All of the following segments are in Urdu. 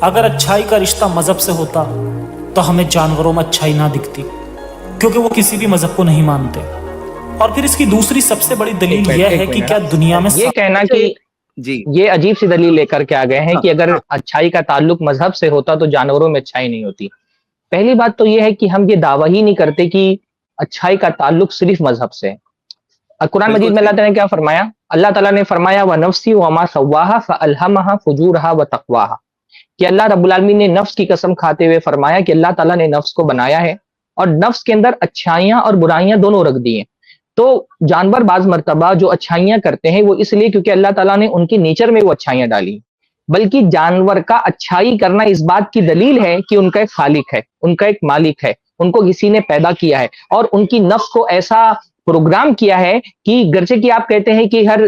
اگر اچھائی کا رشتہ مذہب سے ہوتا تو ہمیں جانوروں میں اچھائی نہ دکھتی، کیونکہ وہ کسی بھی مذہب کو نہیں مانتے۔ اور پھر اس کی دوسری سب سے بڑی دلیل یہ ہے کہ کیا دنیا میں یہ کہنا کہ جی یہ عجیب سی دلیل لے کر کے آ گئے ہیں کہ اگر اچھائی کا تعلق مذہب سے ہوتا تو جانوروں میں اچھائی نہیں ہوتی۔ پہلی بات تو یہ ہے کہ ہم یہ دعویٰ ہی نہیں کرتے کہ اچھائی کا تعلق صرف مذہب سے ہے۔ قرآن مجید میں اللہ تعالیٰ نے کیا فرمایا؟ اللہ تعالیٰ نے فرمایا وَنَفْسِ وَمَا سَوَّاهَا فَأَلْهَمَهَا فُجُورَهَا وَتَقْوَاهَا کہ اللہ رب العالمین نے نفس کی قسم کھاتے ہوئے فرمایا کہ اللہ تعالیٰ نے نفس کو بنایا ہے اور نفس کے اندر اچھائیاں اور برائیاں دونوں رکھ دی ہیں۔ تو جانور بعض مرتبہ جو اچھائیاں کرتے ہیں وہ اس لیے کیونکہ اللہ تعالیٰ نے ان کی نیچر میں وہ اچھائیاں ڈالی، بلکہ جانور کا اچھائی کرنا اس بات کی دلیل ہے کہ ان کا ایک خالق ہے، ان کا ایک مالک ہے، ان کو کسی نے پیدا کیا ہے اور ان کی نفس کو ایسا پروگرام کیا ہے کہ گرچہ کہ آپ کہتے ہیں کہ ہر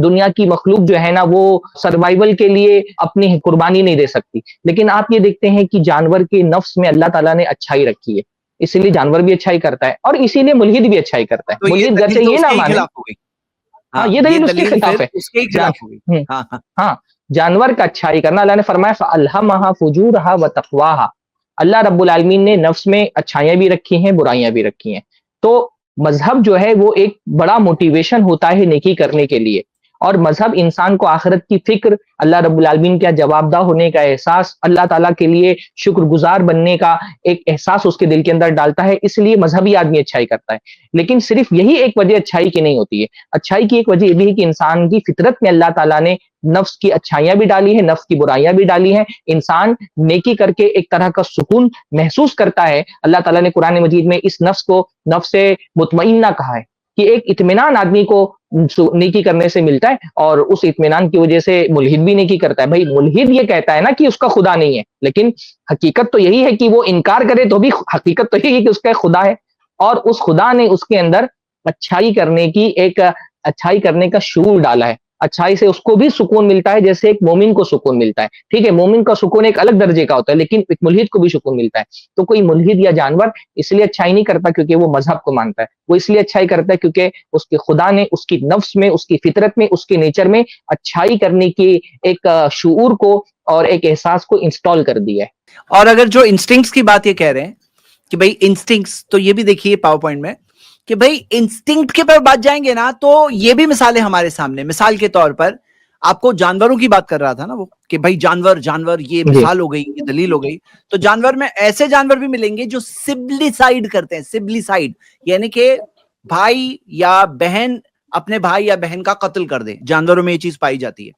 دنیا کی مخلوق جو ہے نا وہ سروائیول کے لیے اپنی قربانی نہیں دے سکتی، لیکن آپ یہ دیکھتے ہیں کہ جانور کے نفس میں اللہ تعالیٰ نے اچھائی رکھی ہے، اسی لیے جانور بھی اچھائی کرتا ہے اور اسی لیے ملحد بھی اچھائی کرتا ہے۔ ملحد گرچہ یہ نہ مانے، ہاں یہ دلیل اس کے خلاف ہے۔ ہاں جانور کا اچھائی کرنا، اللہ نے فرمایا فَأَلْهَمَهَا فُجُورَهَا وَتَقْوَاهَا اللہ رب العالمین نے نفس میں اچھائیاں بھی رکھی ہیں، برائیاں بھی رکھی ہیں۔ تو مذہب جو ہے وہ ایک بڑا موٹیویشن ہوتا ہے نیکی کرنے کے لیے، اور مذہب انسان کو آخرت کی فکر، اللہ رب العالمین کا جواب دہ ہونے کا احساس، اللہ تعالیٰ کے لیے شکر گزار بننے کا ایک احساس اس کے دل کے اندر ڈالتا ہے، اس لیے مذہبی آدمی اچھائی کرتا ہے۔ لیکن صرف یہی ایک وجہ اچھائی کی نہیں ہوتی ہے، اچھائی کی ایک وجہ یہ بھی ہے کہ انسان کی فطرت میں اللہ تعالیٰ نے نفس کی اچھائیاں بھی ڈالی ہیں، نفس کی برائیاں بھی ڈالی ہیں۔ انسان نیکی کر کے ایک طرح کا سکون محسوس کرتا ہے۔ اللہ تعالیٰ نے قرآن مجید میں اس نفس کو نفس مطمئنہ کہا ہے کہ ایک اطمینان آدمی کو نیکی کرنے سے ملتا ہے، اور اس اطمینان کی وجہ سے ملحد بھی نیکی کرتا ہے۔ بھائی ملحد یہ کہتا ہے نا کہ اس کا خدا نہیں ہے، لیکن حقیقت تو یہی ہے کہ وہ انکار کرے تو بھی حقیقت تو یہی ہے کہ اس کا خدا ہے، اور اس خدا نے اس کے اندر اچھائی کرنے کی اچھائی کرنے کا شعور ڈالا ہے۔ اچھائی سے اس کو بھی سکون ملتا ہے جیسے ایک مومن کو سکون ملتا ہے۔ ٹھیک ہے، مومن کا سکون ایک الگ درجے کا ہوتا ہے، لیکن ایک ملحد کو بھی سکون ملتا ہے۔ تو کوئی ملحد یا جانور اس لیے اچھائی نہیں کرتا کیونکہ وہ مذہب کو مانتا ہے، وہ اس لیے اچھائی کرتا ہے کیونکہ اس کے خدا نے اس کی نفس میں، اس کی فطرت میں، اس کے نیچر میں اچھائی کرنے کی ایک شعور کو اور ایک احساس کو انسٹال کر دیا ہے۔ اور اگر جو انسٹنکٹس کی بات یہ کہہ رہے ہیں کہ بھائی انسٹنکٹس، تو یہ بھی دیکھیے پاور پوائنٹ میں کہ بھائی انسٹنکٹ کے پر بات جائیں گے نا تو یہ بھی مثالیں ہمارے سامنے، مثال کے طور پر آپ کو جانوروں کی بات کر رہا تھا نا وہ کہ بھائی جانور یہ مثال ہو گئی، یہ دلیل ہو گئی۔ تو جانور میں ایسے جانور بھی ملیں گے جو سبلیسائیڈ کرتے ہیں، سبلیسائیڈ یعنی کہ بھائی یا بہن اپنے بھائی یا بہن کا قتل کر دے، جانوروں میں یہ چیز پائی جاتی ہے۔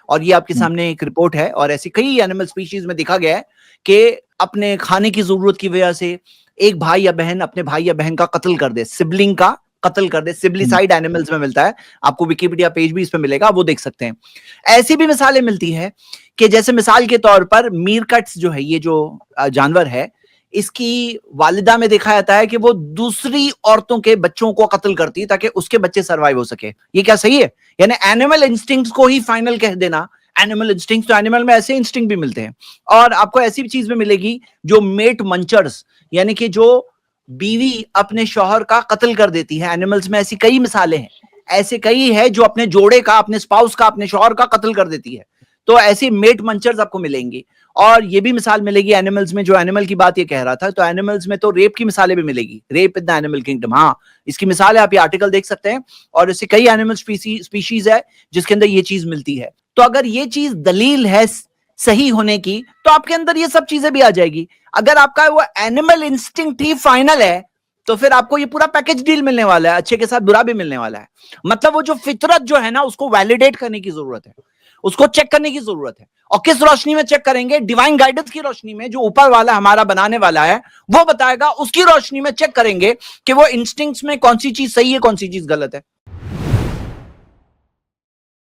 اور یہ آپ کے سامنے ایک رپورٹ ہے، اور ایسی کئی اینیمل سپیشیز میں دیکھا گیا ہے کہ اپنے کھانے کی ضرورت کی وجہ سے ایک بھائی یا بہن اپنے بھائی یا بہن کا قتل کر دے، سبلنگ کا قتل کر دے۔ سبلیسائیڈ اینیملز میں ملتا ہے، آپ کو ویکیپیڈیا پیج بھی اس پہ ملے گا، وہ دیکھ سکتے ہیں۔ ایسی بھی مثالیں ملتی ہیں کہ جیسے مثال کے طور پر میرکٹس جو ہے، یہ جو جانور ہے، اس کی والدہ میں دیکھا جاتا ہے کہ وہ دوسری عورتوں کے بچوں کو قتل کرتی ہے تاکہ اس کے بچے سروائیو ہو سکے۔ یہ کیا صحیح ہے؟ یعنی اینیمل انسٹنکٹس کو ہی فائنل کہہ دینا۔ اینیمل انسٹنکٹس، تو اینیمل میں ایسے انسٹنکٹ بھی ملتے ہیں، اور آپ کو ایسی بھی چیز میں ملے گی جو میٹ منچرز، یعنی کہ جو بیوی اپنے شوہر کا قتل کر دیتی ہے۔ اینیملز میں ایسی کئی مثالیں ہیں، ایسے کئی ہے جو اپنے جوڑے کا، اپنے اسپاؤس کا، اپنے شوہر کا قتل کر دیتی ہے۔ تو ایسی میٹ منچرز آپ کو ملیں گی۔ اور یہ بھی مثال ملے گی اینیملز میں، جو اینیمل کی بات یہ کہہ رہا تھا، تو اینیملز میں تو ریپ کی مثالیں بھی ملے گی، rape in the animal kingdom. ہاں اس کی مثال ہے، آپ یہ آرٹیکل دیکھ سکتے ہیں، اور ایسے کئی اینیمل سپیشیز ہے جس کے اندر یہ چیز ملتی ہے۔ تو اگر یہ چیز دلیل ہے صحیح ہونے کی تو آپ کے اندر یہ سب چیزیں بھی آ جائے گی۔ اگر آپ کا وہ اینیمل انسٹنکٹ ہی فائنل ہے تو پھر آپ کو یہ پورا پیکج ڈیل ملنے والا ہے، اچھے کے ساتھ برا بھی ملنے والا ہے۔ مطلب وہ جو فطرت جو ہے نا اس کو ویلیڈیٹ کرنے کی ضرورت ہے، اس کو چیک کرنے کی ضرورت ہے۔ اور کس روشنی میں چیک کریں گے؟ ڈیوائن گائیڈنس کی روشنی میں، جو اوپر والا ہمارا بنانے والا ہے وہ بتائے گا، اس کی روشنی میں چیک کریں گے کہ وہ انسٹنکٹس میں کون سی چیز صحیح ہے، کون سی چیز غلط ہے۔